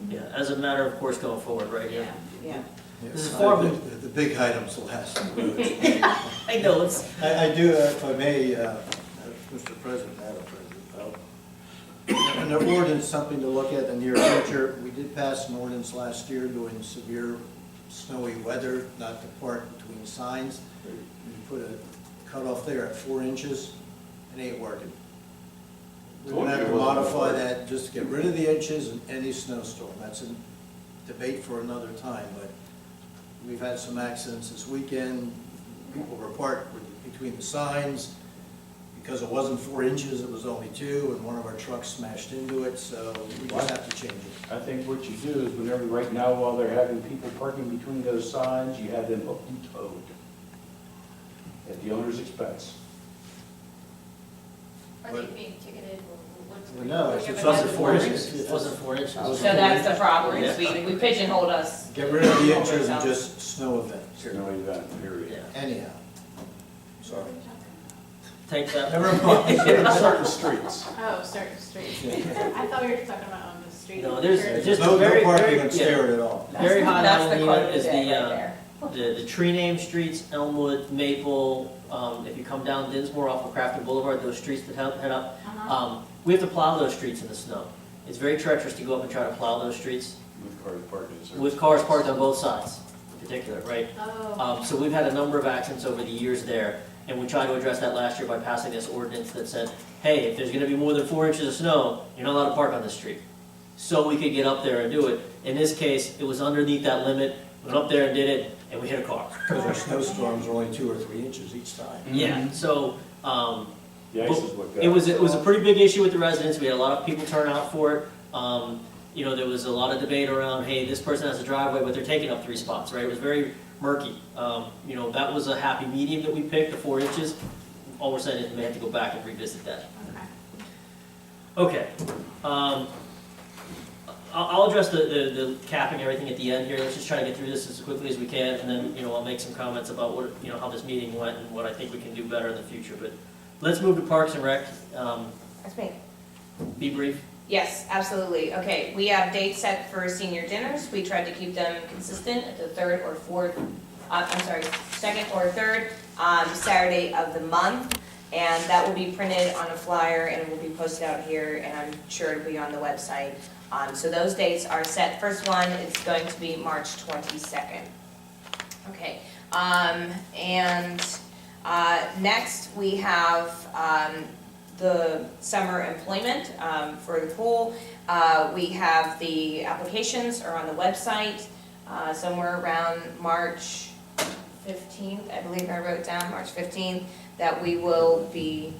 Yeah, as a matter of course going forward, right? Yeah, yeah. This is far more- The big items will have some roads. I know, it's, I do, if I may, Mr. President, Madam President, an ordinance, something to look at in the near future. We did pass an ordinance last year during severe snowy weather, not to park between signs. We put a cutoff there at 4 inches, it ain't working. We're gonna have to modify that, just to get rid of the inches in any snowstorm. That's a debate for another time, but we've had some accidents this weekend. People were parked between the signs. Because it wasn't 4 inches, it was only 2, and one of our trucks smashed into it, so we just have to change it. I think what you do is whenever, right now, while they're having people parking between those signs, you have them hooked and towed at the owner's expense. Are they being ticketed or what's? Well, no, it it's wasn't 4 4 inches, it wasn't 4 inches. So So that's the problem, is we pigeonholed us. Get rid of the inches and just snow events, No event, period. Yeah. anyhow. Sorry. Take that. Never mind. Certain streets. Oh, certain streets. I thought we were talking about on the street. No, there's Sure. just No, a very, no parking very, on yeah, Starrett at all. very high That's level the unit quote is of the day the, right there. the tree name streets, Elmwood, Maple, if you come down Dinsmore off of Crafton Boulevard, those streets that head up, Uh-huh. we have to plow those streets in the snow. It's very treacherous to go up and try to plow those streets With cars parking. with cars parked on both sides, in particular, right? Oh, So we've had a number of accidents over the years there, and we tried to address that last year by passing this ordinance that said, hey, if there's gonna be more than 4 inches of snow, you're not allowed to park on the street. So we could get up there and do it. In this case, it was underneath that limit, went up there and did it, and we hit a car. Because our snowstorms are only 2 or 3 inches each time. Yeah, so, The ice is what got. it was a pretty big issue with the residents, we had a lot of people turn out for it. You know, there was a lot of debate around, hey, this person has a driveway, but they're taking up 3 spots, right? It was very murky. You know, that was a happy medium that we picked, the 4 inches. All we're saying is we may have to go back and revisit that. okay. Okay. I'll address the capping, everything at the end here. Let's just try to get through this as quickly as we can, and then, you know, I'll make some comments about what, you know, how this meeting went and what I think we can do better in the future. But let's move to Parks and Rec. That's me. Be brief. Yes, absolutely. Okay, we have dates set for senior dinners. We tried to keep them consistent at the third or fourth, second or third Saturday of the month. And that will be printed on a flyer and will be posted out here, and I'm sure it'll be on the website. So those dates are set. First one is going to be March 22nd. Okay, next we have the summer employment for the pool. We have the applications are on the website somewhere around March 15th, I believe I wrote down, March 15th, that we will be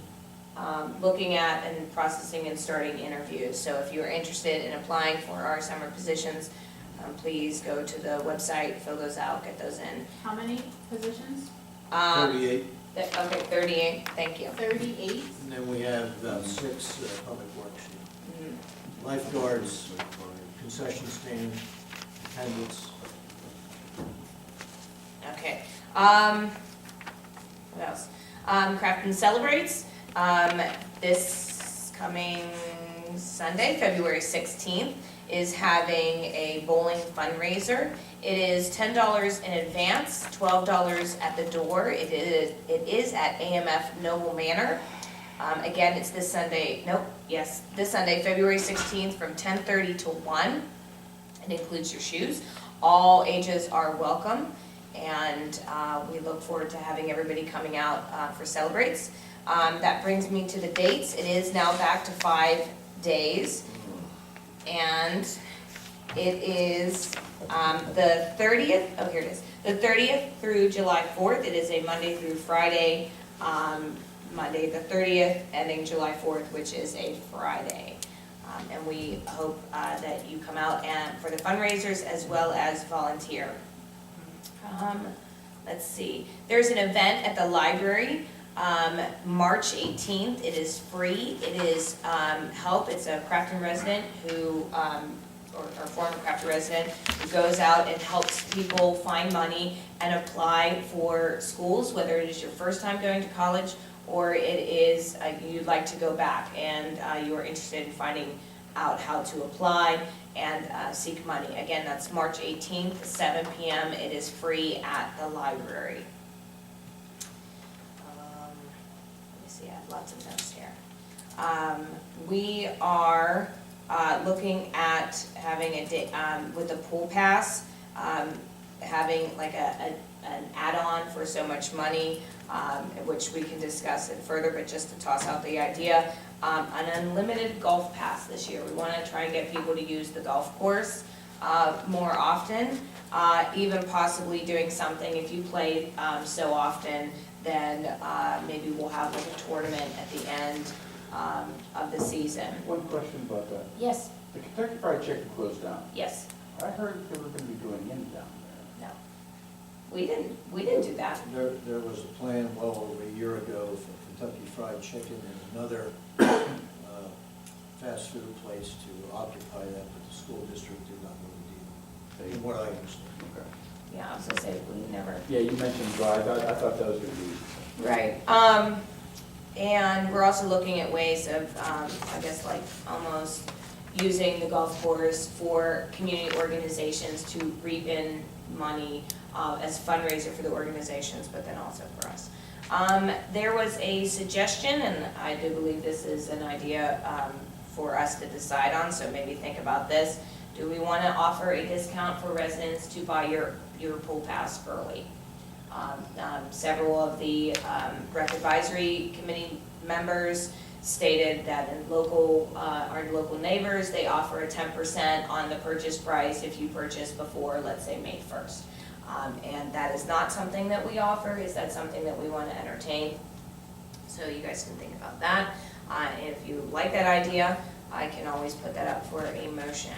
looking at and processing and starting interviews. So if you are interested in applying for our summer positions, please go to the website, fill those out, get those in. How many positions? 38, Okay, 38, thank you. 38? and then we have 6 public works. Mm, Lifeguards, concession stand, attendants. Okay, what else? Crafton Celebrates, this coming Sunday, February 16th, is having a bowling fundraiser. It is $10 in advance, $12 at the door. It is at AMF Noble Manor. Again, it's this Sunday, this Sunday, February 16th from 10:30 to 1. It includes your shoes. All ages are welcome, and we look forward to having everybody coming out for Celebrates. That brings me to the dates. It is now back to 5 days, and it is the 30th, oh, here it is, the 30th through July 4th. It is a Monday through Friday, Monday the 30th, ending July 4th, which is a Friday. And we hope that you come out and for the fundraisers as well as volunteer. Let's see, there's an event at the library, March 18th. It is free. It is help. It's a Crafton resident who, or former Crafton resident, who goes out and helps people find money and apply for schools, whether it is your first time going to college or it is you'd like to go back and you are interested in finding out how to apply and seek money. Again, that's March 18th, 7 p.m. It is free at the library. Let me see, I have lots of notes here. We are looking at having a day, with the pool pass, having like an add-on for so much money, which we can discuss it further, but just to toss out the idea, an unlimited golf pass this year. We want to try and get people to use the golf course more often, even possibly doing something, if you play so often, then maybe we'll have like a tournament at the end of the season. One question about that. Yes, The Kentucky Fried Chicken closed down. yes, I heard they were gonna be doing in down there. no. We didn't do that. There was a plan well over a year ago for Kentucky Fried Chicken and another fast food place to occupy that, but the school district did not want to deal, from what I understand. Okay. Yeah, I was gonna say, we never. Yeah, you mentioned drive, I thought that was gonna be. Right, and we're also looking at ways of, I guess like almost using the golf course for community organizations to reap in money as fundraiser for the organizations, but then also for us. There was a suggestion, and I do believe this is an idea for us to decide on, so maybe think about this. Do we want to offer a discount for residents to buy your pool pass early? Several of the rec advisory committee members stated that in our local neighbors, they offer a 10% on the purchase price if you purchase before, let's say, May 1st. And that is not something that we offer. Is that something that we want to entertain? So you guys can think about that. If you like that idea, I can always put that up for a motion.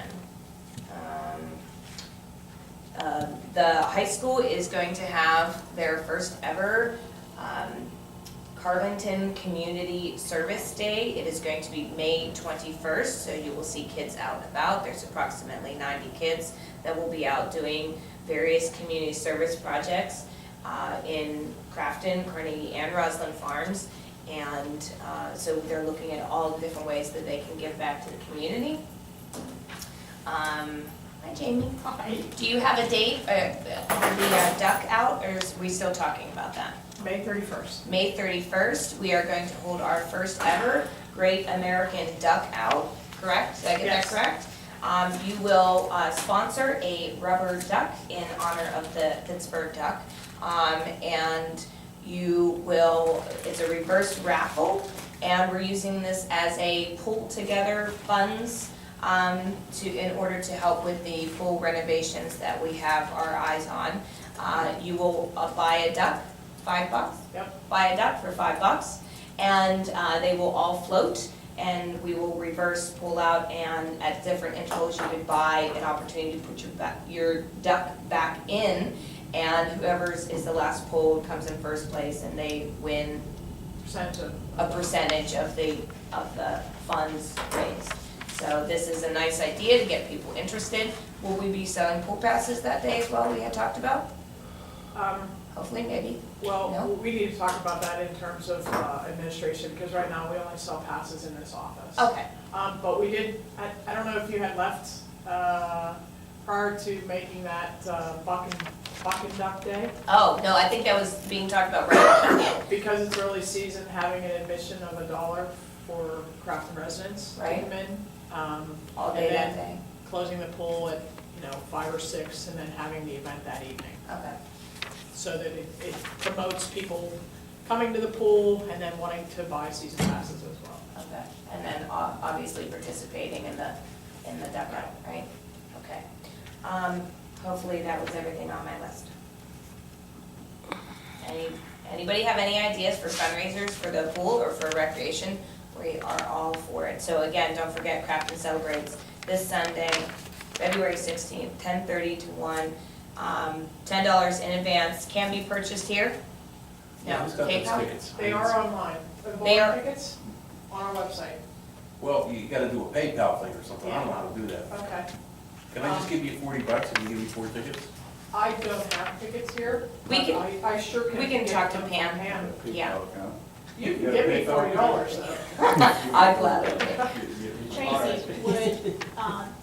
The high school is going to have their first ever Carlington Community Service Day. It is going to be May 21st, so you will see kids out and about. There's approximately 90 kids that will be out doing various community service projects in Crafton, Carnegie, and Roslyn Farms. And so they're looking at all the different ways that they can give back to the community. Hi, Jamie. Hi. Do you have a date for the duck out, or is we still talking about that? May 31st. May 31st, we are going to hold our first ever Great American Duck Out, correct? Did I get that Yes. correct? You will sponsor a rubber duck in honor of the Pittsburgh Duck. And you will, it's a reverse raffle, and we're using this as a pull together funds in order to help with the full renovations that we have our eyes on. You will buy a duck, $5. Yep. Buy a duck for $5, and they will all float, and we will reverse pull out, and at different intervals you could buy an opportunity to put your duck back in, and whoever is the last pulled comes in first place, and they win Percent of. a percentage of the funds raised. So this is a nice idea to get people interested. Will we be selling pool passes that day as well, we had talked about? Hopefully, maybe. No? Well, we need to talk about that in terms of administration, because right now we only sell passes in this office. Okay, But we did, I don't know if you had left prior to making that Buck and Duck Day. oh, no, I think that was being talked about right now. Because it's early season, having an admission of $1 for Crafton residents to Right. come in. All day and that then day. Closing the pool at, 5 or 6, and then having the event that evening. Okay, So that it promotes people coming to the pool and then wanting to buy season passes as well. okay. And then obviously participating in the duck out, right? Okay. Hopefully that was everything on my list. Anybody have any ideas for fundraisers for the pool or for recreation? We are all for it. So again, don't forget Crafton celebrates this Sunday, February 16th, 10:30 to 1. $10 in advance, can be purchased here? No, Who's got those PayPal? tickets? They are online. The They are- bowling tickets on our website. Well, you gotta do a PayPal thing or something, I don't know how to do that. Okay. Can I just give you $40 and give you 4 tickets? I don't have tickets here. We but can- I sure can. we can get talk to them from Pam. Yeah. You can You give me gotta pay $40 though. I'd gladly. Alright. Tracy, would,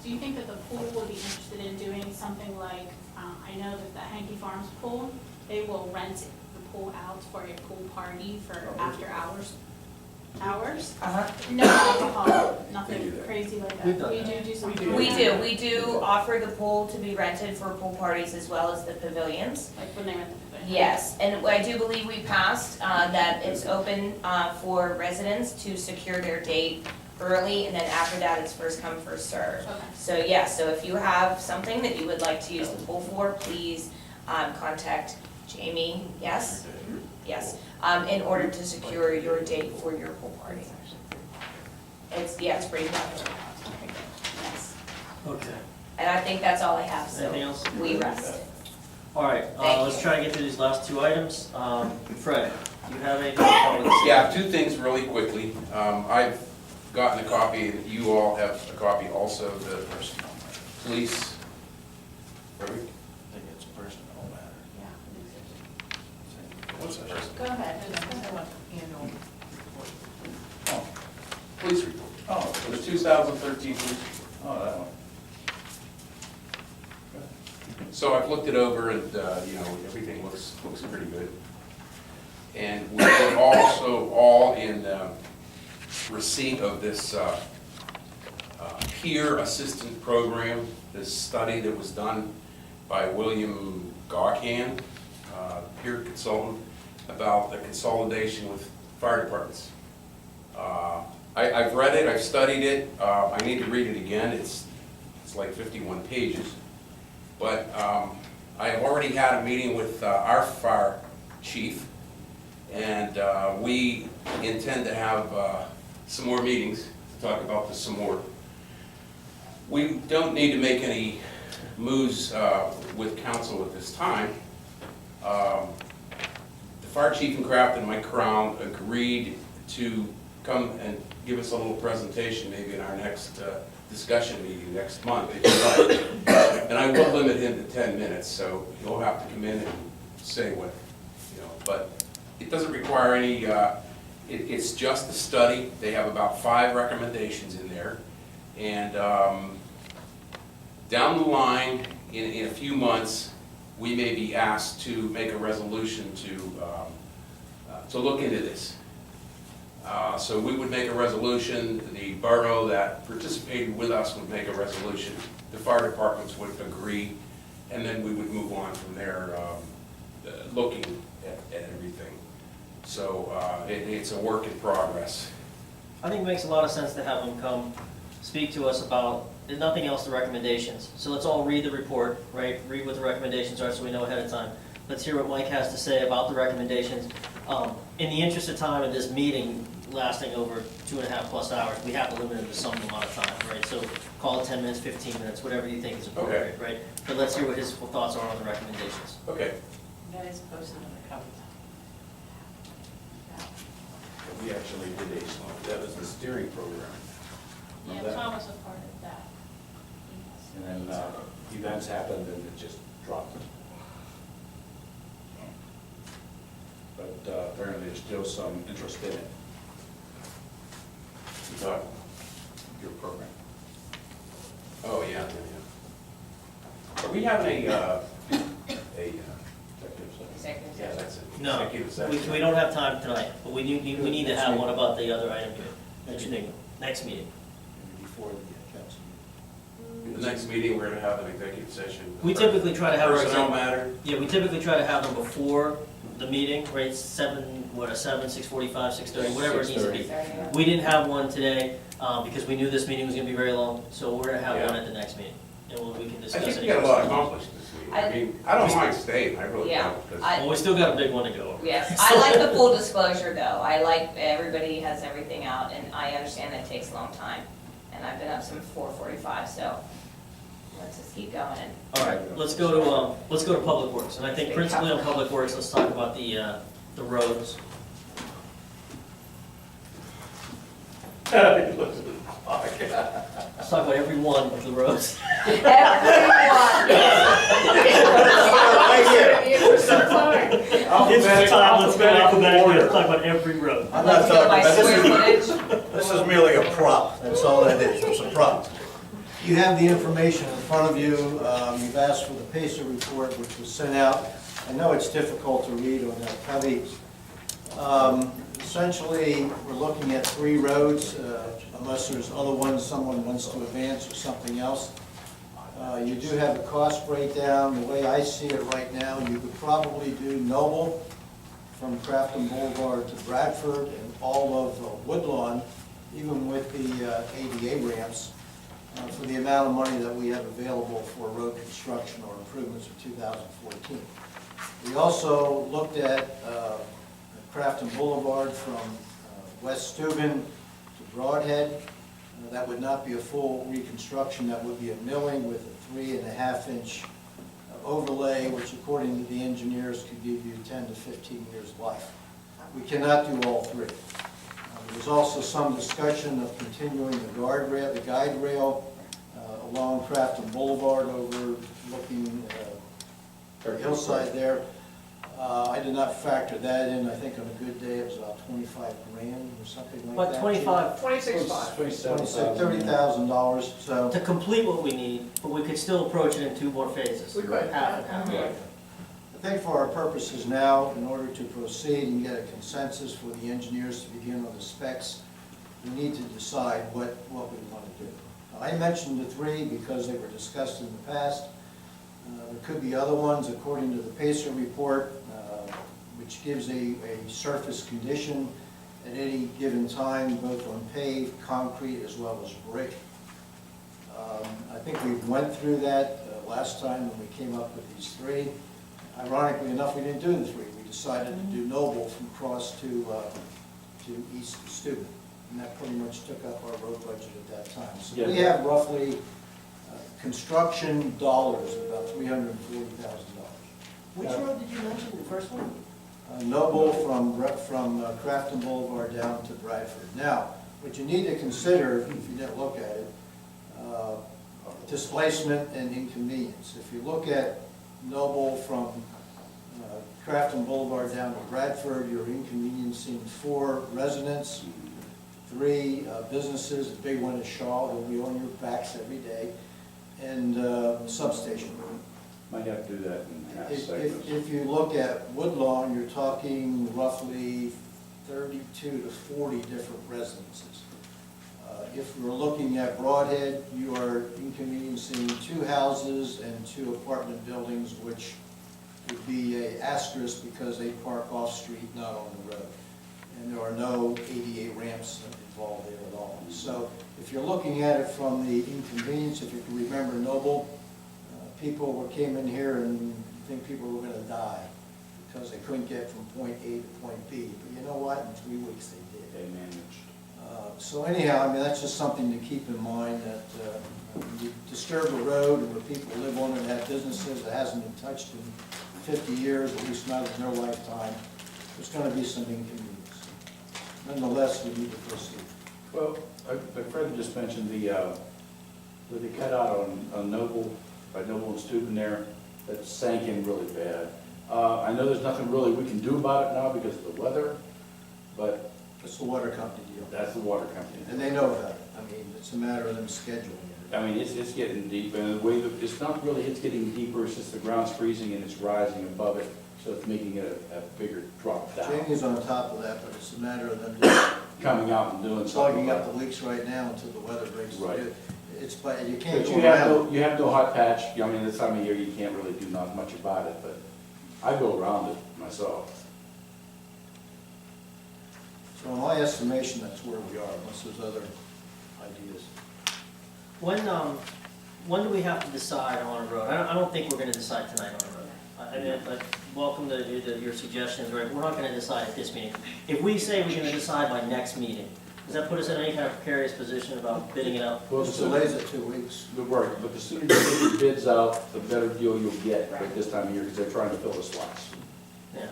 do you think that the pool would be interested in doing something like, I know that the Hankey Farms pool, they will rent the pool out for a pool party for after hours? Hours? No alcohol, They nothing do that. crazy like We've that. done We that. do something do. like We that. do offer the pool to be rented for pool parties as well as the pavilions. Like when they rent the pavilion. Yes, and I do believe we passed that it's open for residents to secure their date early, and then after that, it's first come, first served. Okay. So yeah, so if you have something that you would like to use the pool for, please contact Jamie, yes? Yes, in order to secure your date for your pool party. It's pretty popular. Yes. Okay. And I think that's all I have, so Anything else? we rest. All right, Thank let's you. try and get through these last two items. Fred, do you have anything? Yeah, two things really quickly. I've gotten a copy, and you all have a copy also, the police. Pardon me? I think it's a personnel matter. What's that? Go ahead. Oh, police report. Oh, For the 2013 police report. oh, that one. So I've looked it over and, everything looks pretty good. And we're also all in receipt of this peer assistant program, this study that was done by William Gawcan, peer consultant, about the consolidation with fire departments. I've read it, I've studied it, I need to read it again, it's like 51 pages. But I have already had a meeting with our fire chief, and we intend to have some more meetings to talk about this some more. We don't need to make any moves with council at this time. The fire chief in Crafton, Mike Crown, agreed to come and give us a little presentation maybe in our next discussion meeting next month, if you like. And I will limit him to 10 minutes, so he'll have to come in and say what, but it doesn't require any, it's just a study. They have about 5 recommendations in there. And down the line, in a few months, we may be asked to make a resolution to look into this. So we would make a resolution, the borough that participated with us would make a resolution, the fire departments would agree, and then we would move on from there, looking at everything. So it's a work in progress. I think it makes a lot of sense to have him come speak to us about, if nothing else, the recommendations. So let's all read the report, right? Read what the recommendations are so we know ahead of time. Let's hear what Mike has to say about the recommendations. In the interest of time in this meeting lasting over 2.5+ hours, we have to limit it to some amount of time, right? So call it 10 minutes, 15 minutes, whatever you think is appropriate, right? But let's hear what his thoughts are on the recommendations. Okay. That is posted on the cover. We actually did that was the steering program. Yeah, Remember that? Tom was a part of that. And then events happened and it just dropped. But apparently there's still some interest in it. You thought? Your program. Oh, yeah. Are we having a Executive yeah, session. that's it. No, Executive session. we don't have time tonight, but we need to have one about the other item you're mentioning, next meeting. Maybe before the council meeting. The next meeting, we're gonna have an executive session. We typically try to have our Personnel exec- matter. Yeah, we typically try to have them before the meeting, right, 6:45, 6:30, whatever it needs to be. 6:30. We didn't have one today, because we knew this meeting was gonna be very long, so we're gonna have one Yeah. at the next meeting, and we can I discuss think it. we got a lot accomplished this week. I mean, I don't mind staying, I really Yeah. don't, because I- Well, we still got a big one to go. Yes, I like the full disclosure though. I like everybody has everything out, and I understand that takes a long time. And I've been up since 4:45, so let's just keep going. All right, let's go to Public Works, and I think principally on Public Works, let's talk about the roads. Let's talk about every one of the roads. It's so fun. It's the time, let's go alphabetically, let's talk about every road. I'm Let's not go by talking, square this is, footage. This is merely a prop, that's all that is, it's a prop. You have the information in front of you. You've asked for the PACER report, which was sent out. I know it's difficult to read on that copy. Essentially, we're looking at 3 roads, unless there's other ones someone wants to advance or something else. You do have a cost breakdown. The way I see it right now, you could probably do Noble from Crafton Boulevard to Bradford and all of Woodlawn, even with the ADA ramps, for the amount of money that we have available for road construction or improvements for 2014. We also looked at Crafton Boulevard from West Steuben to Broadhead. That would not be a full reconstruction, that would be a milling with a 3.5-inch overlay, which according to the engineers could give you 10 to 15 years life. We cannot do all 3. There was also some discussion of continuing the guardrail, the guide rail along Crafton Boulevard overlooking the hillside there. I did not factor that in. I think on a good day it was about 25 grand or something like that. But 25 26.5. $30,000, so. to complete what we need, but we could still approach it in 2 more phases. We could, Half and half. Yeah. I think for our purposes now, in order to proceed and get a consensus for the engineers to begin on the specs, we need to decide what we want to do. I mentioned the 3 because they were discussed in the past. There could be other ones according to the PACER report, which gives a surface condition at any given time, both on paved, concrete, as well as brick. I think we went through that last time when we came up with these 3. Ironically enough, we didn't do the 3. We decided to do Noble from Cross to East Steuben. And that pretty much took up our road budget at that time. So we have roughly construction dollars, about $340,000. Which road did you mention, the first one? Noble from Crafton Boulevard down to Bradford. Now, what you need to consider, if you didn't look at it, displacement and inconvenience. If you look at Noble from Crafton Boulevard down to Bradford, you're inconveniencing 4 residents, 3 businesses, the big one is Shaw, they'll be on your backs every day, and substation. Might have to do that in half If segments. you look at Woodlawn, you're talking roughly 32 to 40 different residences. If we're looking at Broadhead, you are inconveniencing 2 houses and 2 apartment buildings, which would be a asterisk because they park off-street, not on the road. And there are no ADA ramps involved there at all. So if you're looking at it from the inconvenience, if you can remember Noble, people came in here and think people were going to die because they couldn't get from point A to point B. But you know what? In 3 weeks they did. They managed. So anyhow, I mean, that's just something to keep in mind, that when you disturb a road where people live on it and have businesses that hasn't been touched in 50 years, at least not in their lifetime, there's going to be some inconvenience. Nonetheless, we need to proceed. Well, but Fred just mentioned the, where they cut out on Noble, by Noble and Steuben there, that sank in really bad. I know there's nothing really we can do about it now because of the weather, but It's the water company deal. that's the water company. And they know about it. I mean, it's a matter of them scheduling it. I mean, it's getting deep, and the way that, it's not really, it's getting deeper, it's just the ground's freezing and it's rising above it, so it's making it a bigger drop down. Jamie's on top of that, but it's a matter of them just Coming out and doing something. clogging up the leaks right now until the weather breaks. Right. It's, but you can't But go around. you have no hot patch, I mean, this time of year, you can't really do not much about it, but I go around it myself. So in my estimation, that's where we are, unless there's other ideas. When do we have to decide on a road? I don't think we're gonna decide tonight on a road. I mean, like, welcome to your suggestions, right? We're not gonna decide at this meeting. If we say we're gonna decide by next meeting, does that put us in any kind of precarious position about bidding it out? Well, This delays it 2 weeks. Good work, but the sooner you get your bids out, the better deal you'll get at this time of year, because they're trying to fill the slots. Yeah.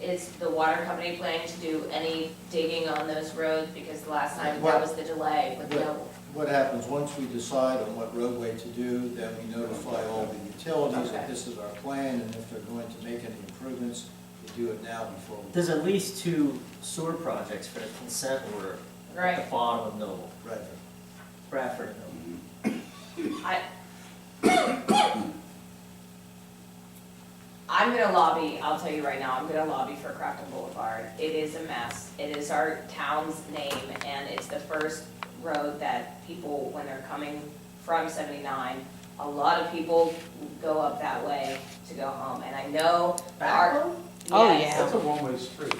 Is the water company planning to do any digging on those roads? Because the last time What- that was the delay with no, What happens, once we decide on what roadway to do, then we notify all the utilities that Okay. this is our plan, and if they're going to make any improvements, to do it now before we. There's at least 2 sewer projects for the consent order at the Right. bottom of Noble, Right. Bradford and Noble. I'm gonna lobby, I'll tell you right now, I'm gonna lobby for Crafton Boulevard. It is a mess. It is our town's name, and it's the first road that people, when they're coming from 79, a lot of people go up that way to go home. And I know that our. Oh, Yes. That's a one-way street.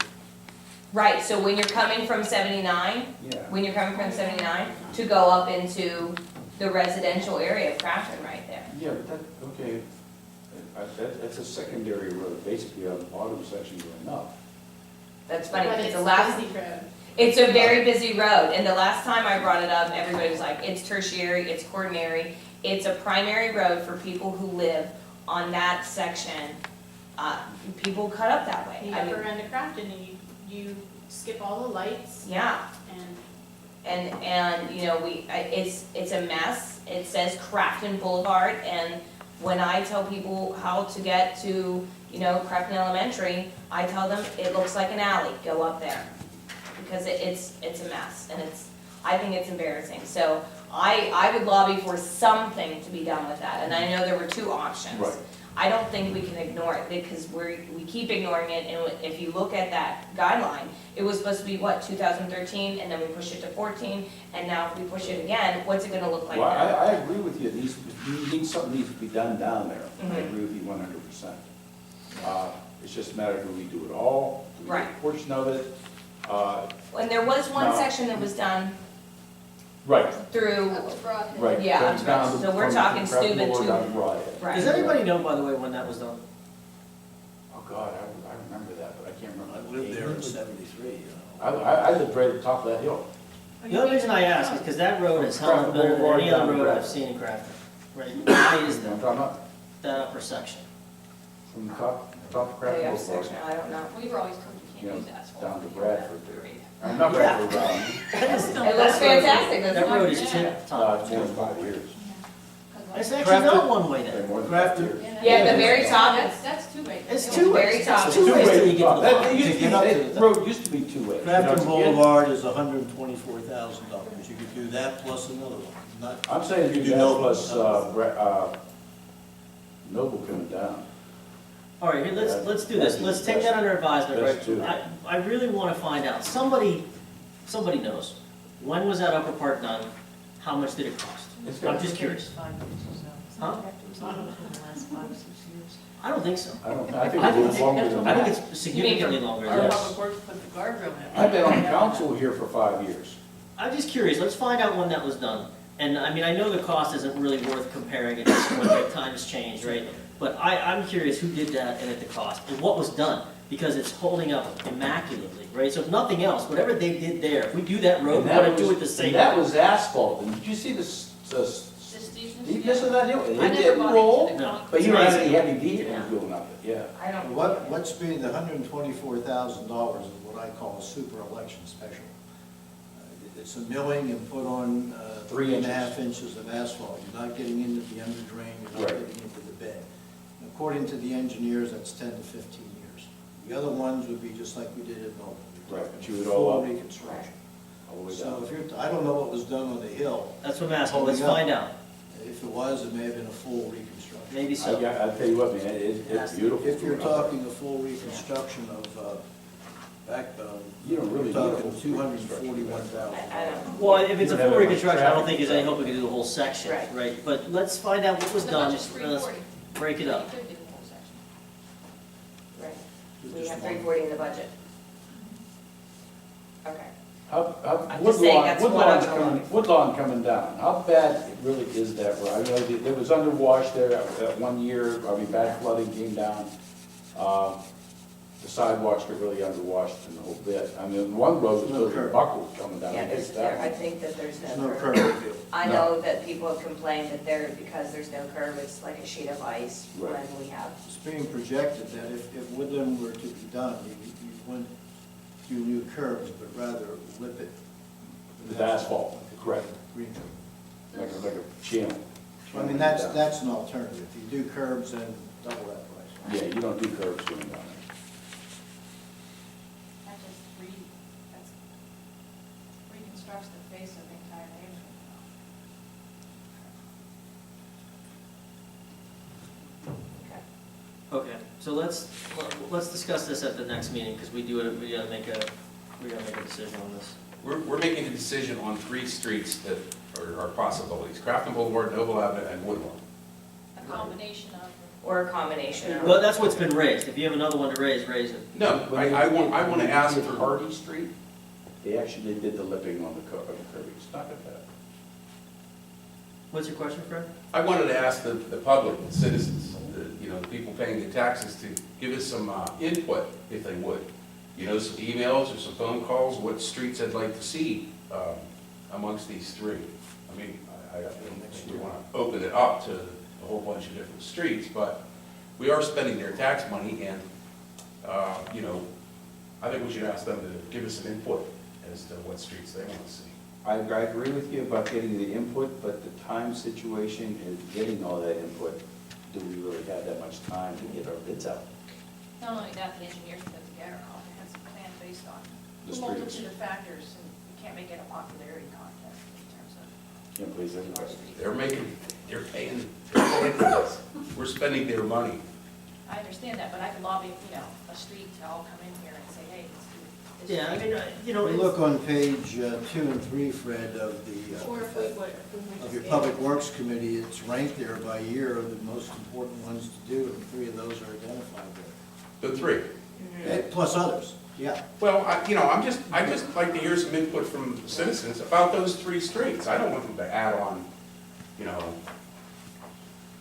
Right, so when you're coming from 79, Yeah. when you're coming from 79, to go up into the residential area of Crafton right there. Yeah, but that, okay, that's a secondary road, basically on the bottom section going up. That's funny, But because it's the last. busy road. It's a very busy road, and the last time I brought it up, everybody was like, it's tertiary, it's quaternary. It's a primary road for people who live on that section. People cut up that way. The I mean, upper end of Crafton, and you skip all the lights, yeah, and and, you know, it's a mess. It says Crafton Boulevard, and when I tell people how to get to, you know, Crafton Elementary, I tell them it looks like an alley, go up there. Because it's a mess, and I think it's embarrassing. So I would lobby for something to be done with that, and I know there were 2 options. Right. I don't think we can ignore it, because we keep ignoring it, and if you look at that guideline, it was supposed to be, what, 2013, and then we pushed it to 14, and now if we push it again, what's it gonna look like Well, now? I agree with you, something needs to be done down there. I Mhm. agree with you 100%. It's just a matter of do we do it all? Do we do Right. a portion of it? And there was one No. section that was done Right, through, right. Yeah, Comes down so we're from talking Crafton Steuben Boulevard to- down to Broadhead. right. Does anybody know, by the way, when that was done? Oh, God, I remember that, but I can't remember. I lived there in 73, you know. I lived right at the top of that hill. The only reason I ask is because that road is held up better than any other road I've seen in Grafton. Right? Why is You know that, what I'm talking about? that upper section? From the top of The Crafton other Boulevard. section, I don't know. We were always told you Yeah, can't use asphalt. down to Bradford there. Not Bradford, It looks fantastic, doesn't That road it? is tip it's top. more than 5 years. It's actually not one way then. More than 5 Crafton- years. Yeah, at the very top, That's two way. It's It's 2 very ways. top. It's 2 ways till you get to the That bottom. used to To be, get up to that the- road used to be 2 ways. Crafton Boulevard is $124,000. You could do that plus another one, not. I'm saying you do do Noble. plus, Noble coming down. All right, here, let's do this. Let's take that under advisement, Let's do right? it. I really want to find out, somebody knows. When was that upper part done? How much did it cost? It's I'm got- just curious. Huh? I don't think so. I think it's longer than I think that. it's significantly longer than Our that. Yes. public works put the guardrail in. I've been on council here for 5 years. I'm just curious, let's find out when that was done. And I mean, I know the cost isn't really worth comparing at this point, right? Times change, right? But I'm curious who did that and at the cost, and what was done, because it's holding up immaculately, right? So if nothing else, whatever they did there, if we do that road, we want to do it the same And that way. was asphalt, and did you see the steepness of that hill? It I never didn't bought roll, into the No. concrete. but you don't have any It's heavy vehicles going up it, yeah. I don't. What's being the $124,000 is what I call a super election special. It's a milling and put on 3.5 inches of asphalt. You're not getting into the under drain, you're not Right. getting into the bed. According to the engineers, that's 10 to 15 years. The other ones would be just like we did at Noble. Right, but you would all Full up. reconstruction. All the way So down. if you're, I don't know what was done on the hill. That's what I'm asking, let's Holding up. find out. If it was, it may have been a full reconstruction. Maybe so. I'll tell you what, man, it's beautiful. If you're talking a full reconstruction of backbone, You don't really you're need a talking full $241,000. I don't. Well, if it's a You don't full have reconstruction, I don't think there's any traffic. hope we can do the whole section, Right. right? But let's find out what was The done, budget's let's 340. break it You up. could do the whole section. Right, we Just have one. 340 in the budget. Okay. I'm just saying that's what I'm going Woodlawn coming down, how bad really is that road? I know it was underwashed there at 1 year, I mean, bad flooding came down. The sidewalks got really underwashed in the whole bit. I mean, one road was No totally curb. buckled coming down. Yeah, against I that. think that there's There's no no curb. curb appeal. I No. know that people have complained that because there's no curb, it's like a sheet of ice when Right. we have. It's being projected that if Woodland were to be done, you wouldn't do new curbs, but rather lip it. With asphalt, correct. Green. Like a channel. I mean, that's an alternative. If you do curbs, then double that price. Yeah, you don't do curbs going down Okay, so let's discuss this at the next meeting, because we gotta make a decision on this. We're making a decision on 3 streets that are possibilities, Crafton Boulevard, Noble Avenue, and Woodlawn. A combination of. Or a combination of. Well, that's what's been raised. If you have another one to raise it. No, I want to ask for, Hardy Street, they actually did the lipping on the curb, it's not that bad. What's your question, Fred? I wanted to ask the public, the citizens, the people paying the taxes to give us some input, if they would. Some emails or some phone calls, what streets I'd like to see amongst these 3. I mean, I don't think we want to open it up to a whole bunch of different streets, but we are spending their tax money, and, I think we should ask them to give us some input as to what streets they want to see. I agree with you about getting the input, but the time situation is getting all that input. Do we really have that much time to get our bids out? Not only that, the engineers put together a comprehensive plan based on The a streets. multitude of factors, and you can't make it a popularity contest in terms of Can't please our everybody. streets. They're paying for this. We're spending their money. I understand that, but I could lobby, a street to all come in here and say, hey, let's do this. Yeah, I street. mean, We look on page 2 and 3, Fred, of Or if we would, of your Public Works Committee, it's ranked there by year of the most important ones to do, and 3 of those are identified there. The 3. Plus others, yeah. Well, I just like to hear some input from the citizens about those 3 streets. I don't want them to add on,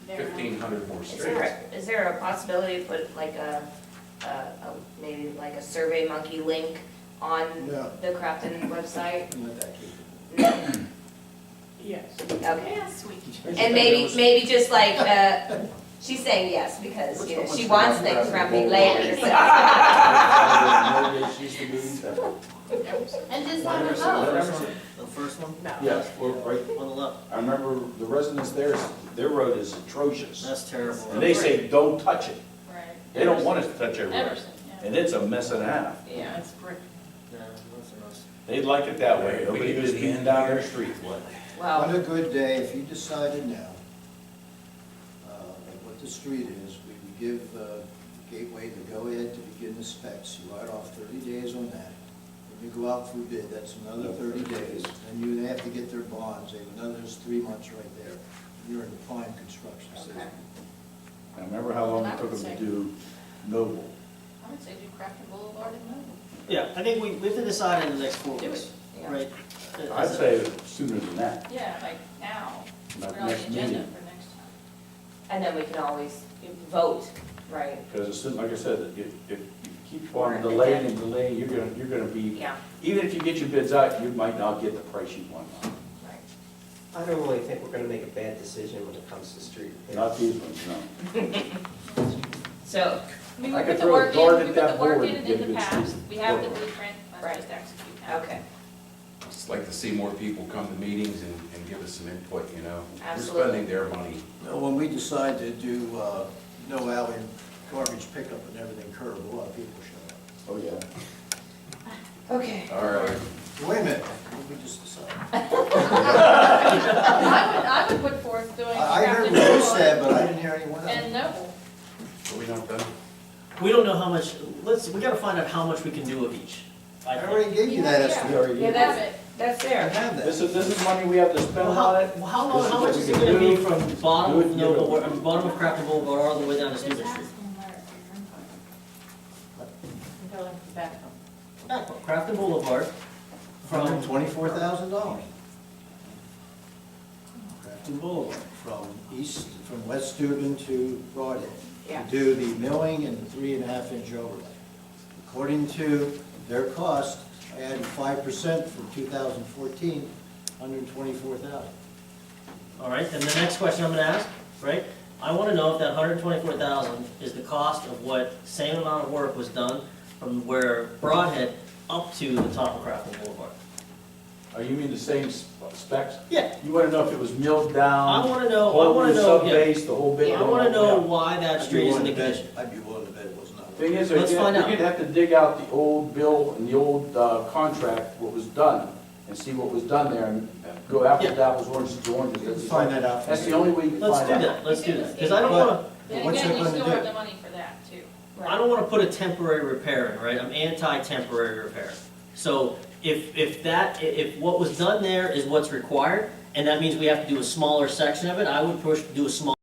There, 1,500 more Is streets. there a possibility to put like maybe like a Survey Monkey link on No. the Crafton website? Not that key. No? Yes. Okay. yes, we. And maybe just like, she's saying yes, because, she wants things from me later, so. And just have a vote. The first one? No. Yes, well, right, On the left. I remember the residents there, their road is atrocious. That's terrible. And they say, don't touch it. Right. They don't want us to touch their road. Everson, yeah. And it's a mess and a half. Yeah, it's brick. Yeah, that's a mess. They'd like it that way. We Nobody can do was the beating end down here. their street. On Well, a good day, if you decided now that what the street is, we would give Gateway the go-ahead to begin the specs. You write off 30 days on that. When you go out for bid, that's another 30 days. Then they have to get their bonds. They have another 3 months right there. You're in the prime construction season. okay. Now, remember how long it took them to do Noble? I would say do Crafton Boulevard and Noble. Yeah, I think we have to decide in the next 4 Do weeks, it. Yeah. right? I'd say sooner than that. Yeah, like now, Not put it on the next agenda meeting. for next time. And then we can always vote, right? Because as soon, like I said, if you keep on Right. delaying and delaying, you're gonna be, Yeah, even if you get your bids out, you might not get the price you want. right. I don't really think we're gonna make a bad decision when it comes to street repairs. Not these ones, no. So, I mean, I we could put the throw a work dart in, at we that put the work board in and it in get the it past, straight we have the forward. blueprint, Right. let's just execute now. okay, Just like to see more people come to meetings and give us some input, Absolutely. We're spending their money. When we decide to do no alley garbage pickup and everything curb, a lot of people show up. Oh, yeah. okay. All right. Wait a minute, what did we just decide? I would put forth doing I heard Crafton what you Boulevard said, but I didn't hear anyone else. and Noble. Are we not done? We don't know how much, we gotta find out how much we can do of each. I I think. already gave you that Yeah. estimate. We already Yeah, did. that's I there. have that. This is money we have to spend Well, on it. how long, This how what much we is it can gonna be do. from bottom Do it, of give Noble, it. or bottom of Crafton Boulevard all the way down to Steuben Just Street? ask them where your Go back home. Crafton Boulevard from, $24,000. Crafton Boulevard, from West Steuben to Broadhead. Yeah. To do the milling and the 3.5-inch overlay. According to their cost, I added 5% from 2014, $124,000. all right, and the next question I'm gonna ask, right? I wanna know if that 124,000 is the cost of what same amount of work was done from where Broadhead up to the top of Crafton Boulevard. Oh, you mean the same specs? Yeah, You wanna know if it was milled down? I wanna know, whole new yeah. Sub-base, the whole bit? I wanna know Yeah. why that street is in the condition. I'd be willing to bet it was not. Thing is, Let's find out. you're gonna have to dig out the old bill and the old contract, what was done, and see what was done there, and go apples to apples, oranges to oranges. Let's find that out. That's the only way you can Let's find do out. that, let's do that, because I don't wanna, Then What's again, it you gonna still do? have the money for that. I don't wanna put a temporary repair in, right? I'm anti-temporary repair. So if what was done there is what's required, and that means we have to do a smaller section of it, I would push to do a small